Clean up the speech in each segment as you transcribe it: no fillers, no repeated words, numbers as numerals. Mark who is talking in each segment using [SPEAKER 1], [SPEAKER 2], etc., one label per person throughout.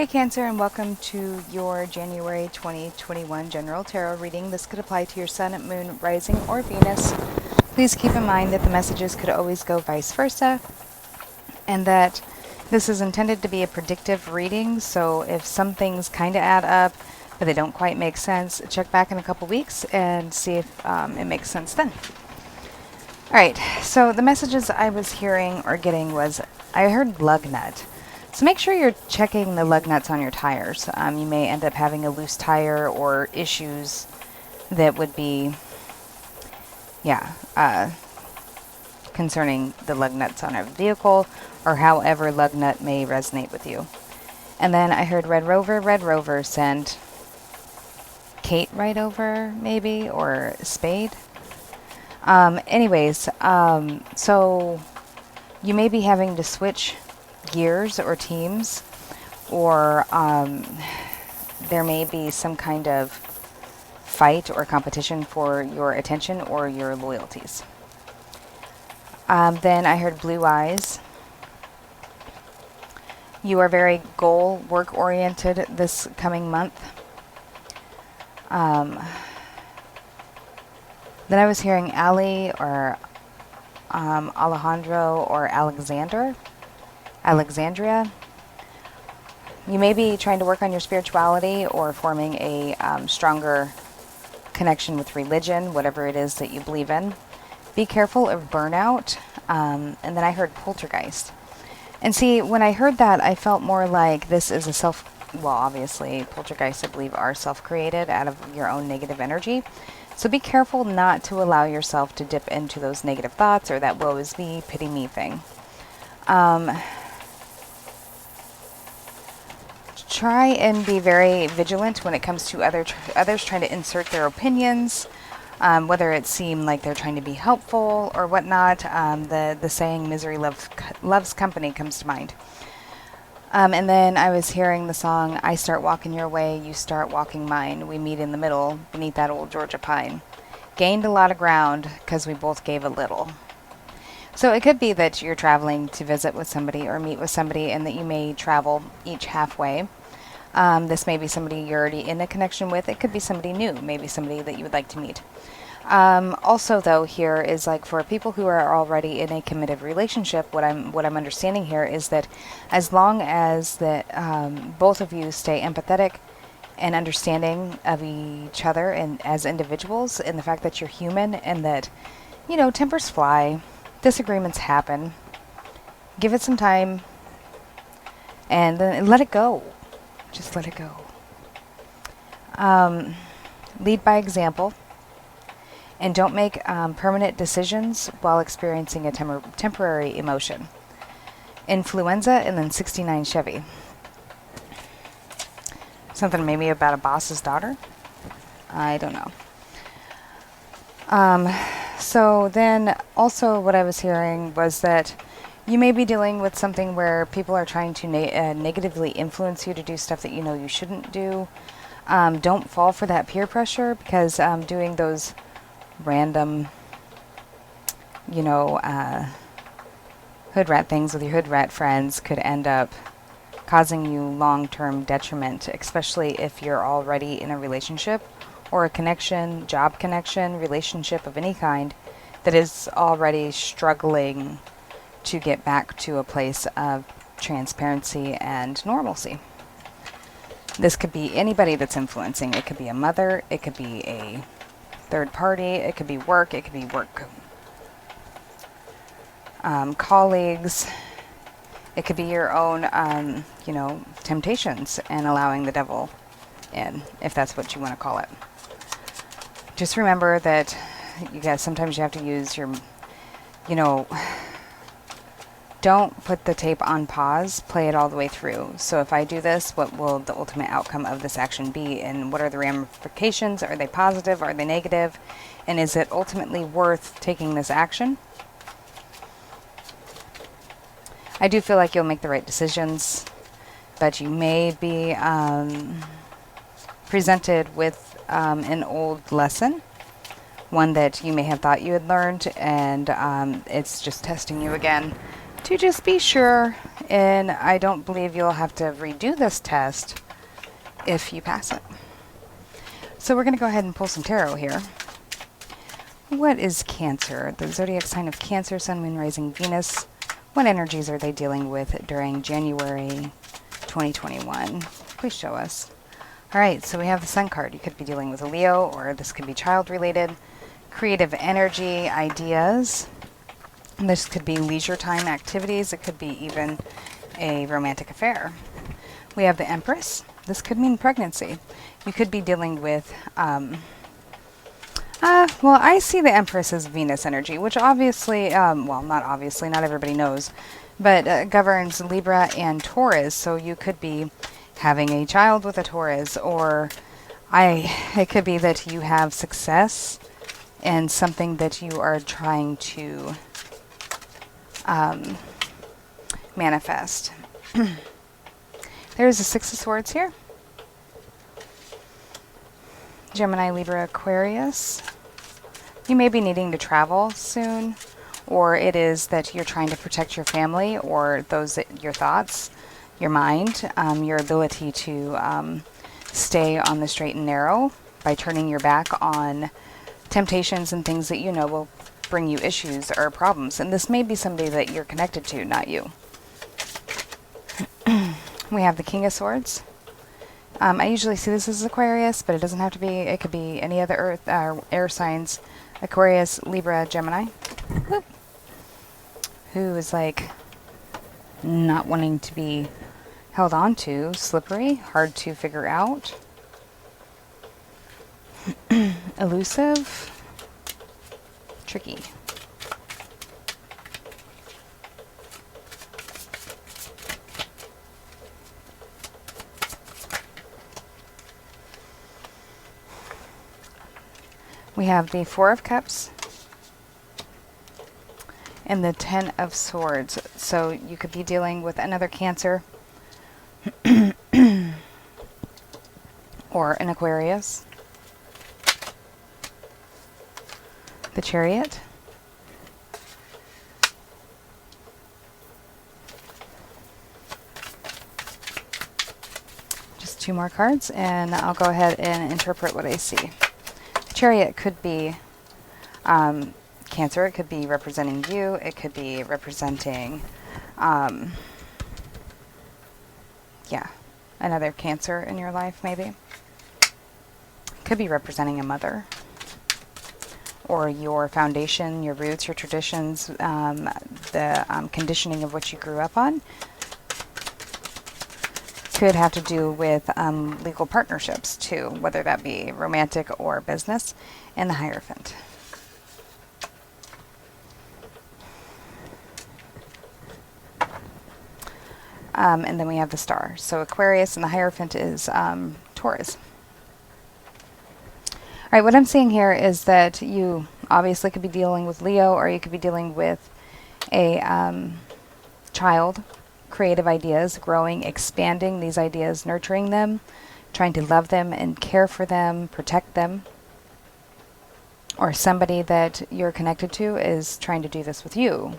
[SPEAKER 1] Hey Cancer, and welcome to your January 2021 General Tarot reading. This could apply to your Sun, Moon, Rising, or Venus. Please keep in mind that the messages could always go vice versa, and that this is intended to be a predictive reading, so if some things kind of add up, but they don't quite make sense, check back in a couple weeks and see if it makes sense then. Alright, so the messages I was hearing or getting was, I heard lug nut. So make sure you're checking the lug nuts on your tires. You may end up having a loose tire or issues that would be, concerning the lug nuts on a vehicle, or however lug nut may resonate with you. And then I heard Red Rover, send Kate right over, maybe, or Spade. So you may be having to switch gears or teams, or there may be some kind of fight or competition for your attention or your loyalties. Then I heard blue eyes. You are very goal work oriented this coming month. Then I was hearing Ali or Alejandro or Alexandria. You may be trying to work on your spirituality or forming a stronger connection with religion, whatever it is that you believe in. Be careful of burnout. And then I heard poltergeist. And see, when I heard that, I felt more like this is a obviously, poltergeists, I believe, are self-created out of your own negative energy. So be careful not to allow yourself to dip into those negative thoughts or that woe is me, pity me thing. Try and be very vigilant when it comes to others trying to insert their opinions, whether it seem like they're trying to be helpful or whatnot. The saying "misery loves company" comes to mind. And then I was hearing the song "I start walking your way, you start walking mine. We meet in the middle beneath that old Georgia pine. Gained a lot of ground because we both gave a little." So it could be that you're traveling to visit with somebody or meet with somebody, and that you may travel each halfway. This may be somebody you're already in a connection with. It could be somebody new, maybe somebody that you would like to meet. Also, though, here is like for people who are already in a committed relationship, what I'm understanding here is that as long as that both of you stay empathetic and understanding of each other and as individuals, and the fact that you're human, and that, you know, tempers fly, disagreements happen, give it some time, and then let it go. Just let it go. Lead by example, and don't make permanent decisions while experiencing a temporary emotion. Influenza, and then 69 Chevy. Something maybe about a boss's daughter? I don't know. So then also what I was hearing was that you may be dealing with something where people are trying to negatively influence you to do stuff that you know you shouldn't do. Don't fall for that peer pressure, because doing those random, hood rat things with your hood rat friends could end up causing you long-term detriment, especially if you're already in a relationship or a connection, job connection, relationship of any kind that is already struggling to get back to a place of transparency and normalcy. This could be anybody that's influencing. It could be a mother, it could be a third party, it could be work, colleagues, it could be your own, temptations and allowing the devil in, if that's what you want to call it. Just remember that you guys, sometimes you have to use your, don't put the tape on pause, play it all the way through. So if I do this, what will the ultimate outcome of this action be? And what are the ramifications? Are they positive? Are they negative? And is it ultimately worth taking this action? I do feel like you'll make the right decisions, but you may be presented with an old lesson, one that you may have thought you had learned, and it's just testing you again to just be sure And I don't believe you'll have to redo this test if you pass it. So we're going to go ahead and pull some tarot here. What is Cancer? The zodiac sign of Cancer, Sun, Moon, Rising, Venus. What energies are they dealing with during January 2021? Please show us. All right, so we have the Sun card. You could be dealing with a Leo, or this could be child-related. Creative energy, ideas. This could be leisure time activities. It could be even a romantic affair. We have the Empress. This could mean pregnancy. You could be dealing with, well, I see the Empress as Venus energy, which obviously, well, not obviously, not everybody knows, but governs Libra and Taurus. So you could be having a child with a Taurus, or it could be that you have success in something that you are trying to manifest. There's a Six of Swords here. Gemini, Libra, Aquarius. You may be needing to travel soon, or it is that you're trying to protect your family, or your thoughts, your mind, your ability to stay on the straight and narrow by turning your back on temptations and things that you know will bring you issues or problems. And this may be somebody that you're connected to, not you. We have the King of Swords. I usually see this as Aquarius, but it doesn't have to be. It could be any other earth air signs. Aquarius, Libra, Gemini. Whoop. Who is like not wanting to be held on to, slippery, hard to figure out, elusive, tricky. We have the Four of Cups and the Ten of Swords. So you could be dealing with another Cancer or an Aquarius. The Chariot. Just two more cards, and I'll go ahead and interpret what I see. Chariot could be Cancer. It could be representing you. It could be representing, yeah, another Cancer in your life, maybe. Could be representing a mother, or your foundation, your roots, your traditions, the conditioning of what you grew up on. Could have to do with legal partnerships too, whether that be romantic or business. And the Hierophant. And then we have the Star. So Aquarius, and the Hierophant is Taurus. All right, what I'm seeing here is that you obviously could be dealing with Leo, or you could be dealing with a child. Creative ideas, growing, expanding these ideas, nurturing them, trying to love them and care for them, protect them. Or somebody that you're connected to is trying to do this with you.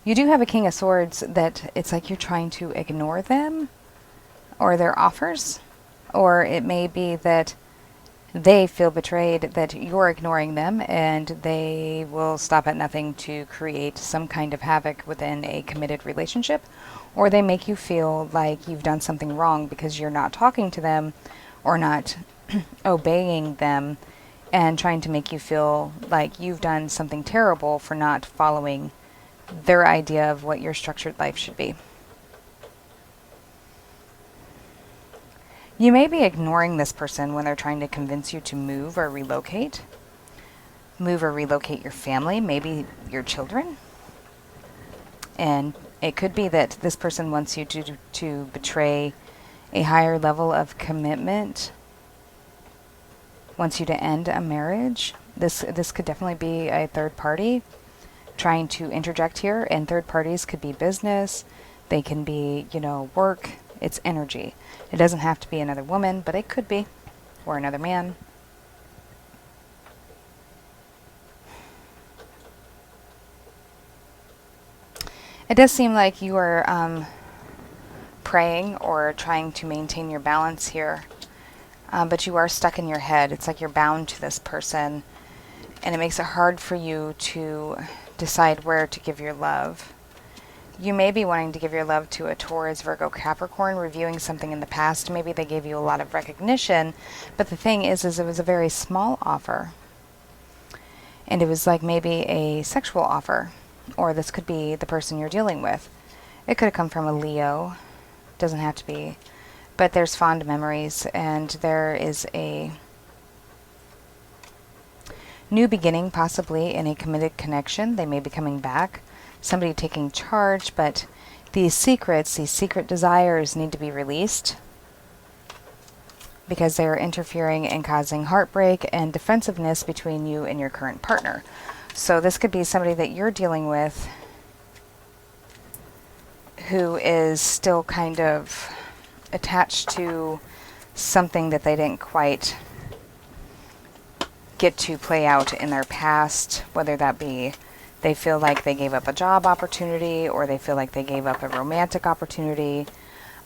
[SPEAKER 1] You do have a King of Swords that it's like you're trying to ignore them or their offers. Or it may be that they feel betrayed that you're ignoring them, and they will stop at nothing to create some kind of havoc within a committed relationship. Or they make you feel like you've done something wrong because you're not talking to them or not obeying them, and trying to make you feel like you've done something terrible for not following their idea of what your structured life should be. You may be ignoring this person when they're trying to convince you to move or relocate. Move or relocate your family, maybe your children. And it could be that this person wants you to betray a higher level of commitment, wants you to end a marriage. This could definitely be a third party trying to interject here, and third parties could be business, they can be, work. It's energy. It doesn't have to be another woman, but it could be, or another man. It does seem like you are praying or trying to maintain your balance here, but you are stuck in your head. It's like you're bound to this person, and it makes it hard for you to decide where to give your love. You may be wanting to give your love to a Taurus, Virgo, Capricorn, reviewing something in the past. Maybe they gave you a lot of recognition, but the thing is it was a very small offer. And it was like maybe a sexual offer, or this could be the person you're dealing with. It could have come from a Leo. Doesn't have to be. But there's fond memories, and there is a new beginning, possibly in a committed connection. They may be coming back. Somebody taking charge, but these secrets, these secret desires need to be released because they are interfering and causing heartbreak and defensiveness between you and your current partner. So this could be somebody that you're dealing with who is still kind of attached to something that they didn't quite get to play out in their past, whether that be they feel like they gave up a job opportunity or they feel like they gave up a romantic opportunity.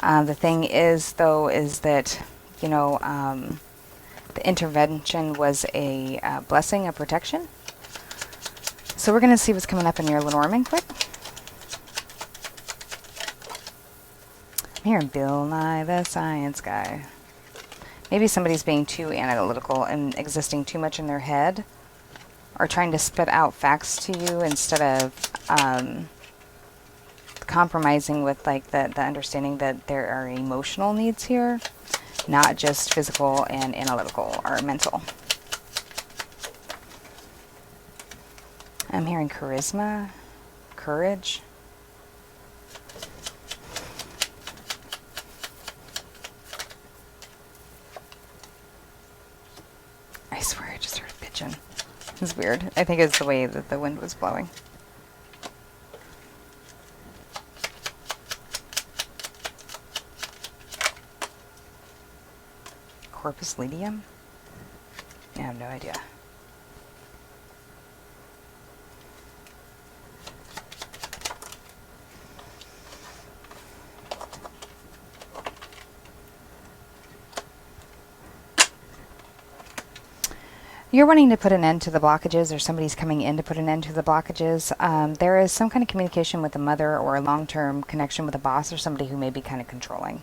[SPEAKER 1] The thing is, though, is that, you know, the intervention was a blessing, a protection. So we're going to see what's coming up in your Lenormand quick. I'm hearing Bill Nye the Science Guy. Maybe somebody's being too analytical and existing too much in their head, or trying to spit out facts to you instead of compromising with like the understanding that there are emotional needs here, not just physical and analytical or mental. I'm hearing charisma, courage. I swear I just heard a pigeon. It's weird. I think it's the way that the wind was blowing. Corpus luteum? I have no idea. You're wanting to put an end to the blockages, or somebody's coming in to put an end to the blockages. There is some kind of communication with a mother or a long-term connection with a boss or somebody who may be kind of controlling,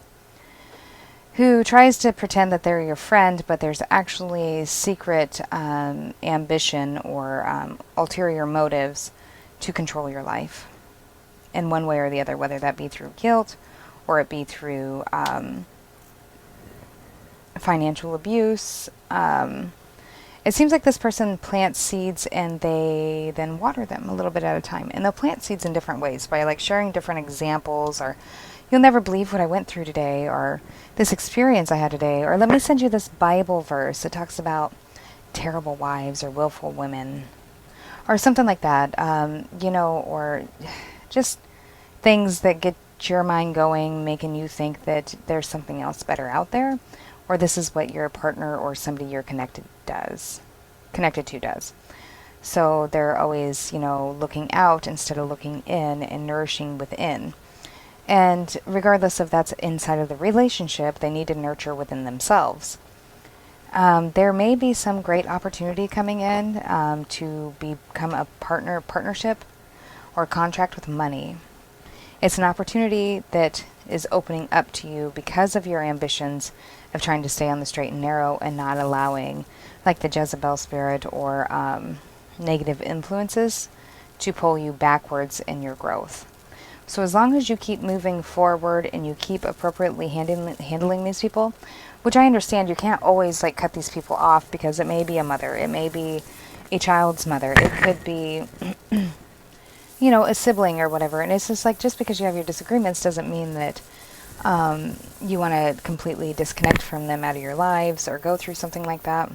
[SPEAKER 1] who tries to pretend that they're your friend, but there's actually secret ambition or ulterior motives to control your life in one way or the other, whether that be through guilt or it be through financial abuse. It seems like this person plants seeds and they then water them a little bit at a time. And they'll plant seeds in different ways by like sharing different examples, or you'll never believe what I went through today, or this experience I had today, or let me send you this Bible verse that talks about terrible wives or willful women, or something like that, you know, or just things that get your mind going, making you think that there's something else better out there, or this is what your partner or somebody you're connected to does. So they're always, you know, looking out instead of looking in and nourishing within. And regardless if that's inside of the relationship, they need to nurture within themselves. There may be some great opportunity coming in to become a partnership, or contract with money. It's an opportunity that is opening up to you because of your ambitions of trying to stay on the straight and narrow and not allowing like the Jezebel spirit or negative influences to pull you backwards in your growth. So as long as you keep moving forward and you keep appropriately handling these people, which I understand you can't always like cut these people off, because it may be a mother, it may be a child's mother, it could be you know, a sibling or whatever. And it's just like, just because you have your disagreements doesn't mean that you want to completely disconnect from them out of your lives or go through something like that.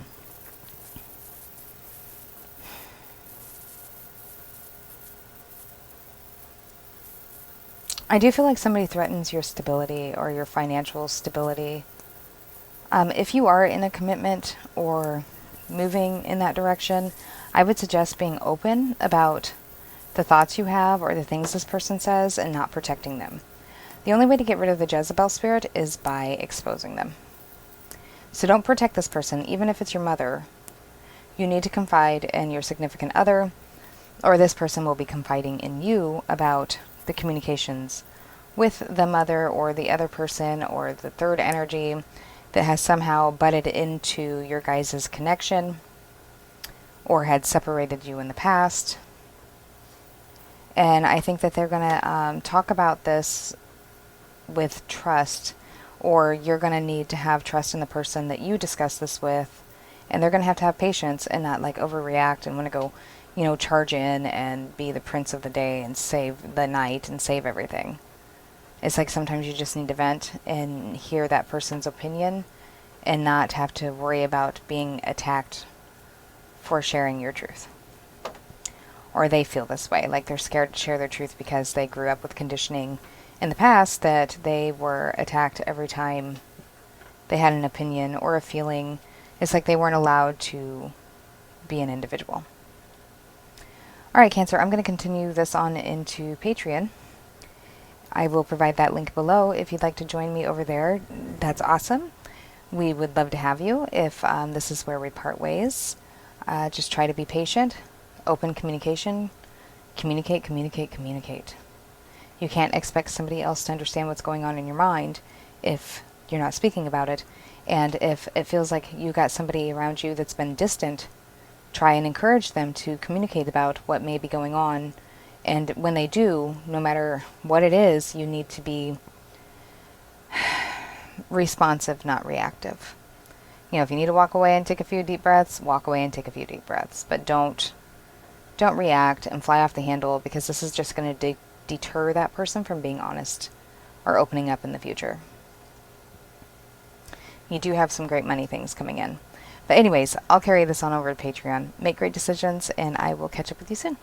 [SPEAKER 1] I do feel like somebody threatens your stability or your financial stability. If you are in a commitment or moving in that direction, I would suggest being open about the thoughts you have or the things this person says and not protecting them. The only way to get rid of the Jezebel spirit is by exposing them. So don't protect this person, even if it's your mother. You need to confide in your significant other, or this person will be confiding in you about the communications with the mother or the other person or the third energy that has somehow butted into your guys' connection or had separated you in the past. And I think that they're going to talk about this with trust, or you're going to need to have trust in the person that you discuss this with, and they're going to have patience and not like overreact and want to go, you know, charge in and be the prince of the day and save the night and save everything. It's like sometimes you just need to vent and hear that person's opinion and not have to worry about being attacked for sharing your truth. Or they feel this way, like they're scared to share their truth because they grew up with conditioning in the past that they were attacked every time they had an opinion or a feeling. It's like they weren't allowed to be an individual. All right, Cancer, I'm going to continue this on into Patreon. I will provide that link below if you'd like to join me over there. That's awesome. We would love to have you if this is where we part ways. Just try to be patient, open communication, communicate, communicate, communicate. You can't expect somebody else to understand what's going on in your mind if you're not speaking about it. And if it feels like you got somebody around you that's been distant, try and encourage them to communicate about what may be going on. And when they do, no matter what it is, you need to be responsive, not reactive. You know, if you need to walk away and take a few deep breaths, walk away and take a few deep breaths. But don't react and fly off the handle, because this is just going to deter that person from being honest or opening up in the future. You do have some great money things coming in. But anyways, I'll carry this on over to Patreon. Make great decisions, and I will catch up with you soon.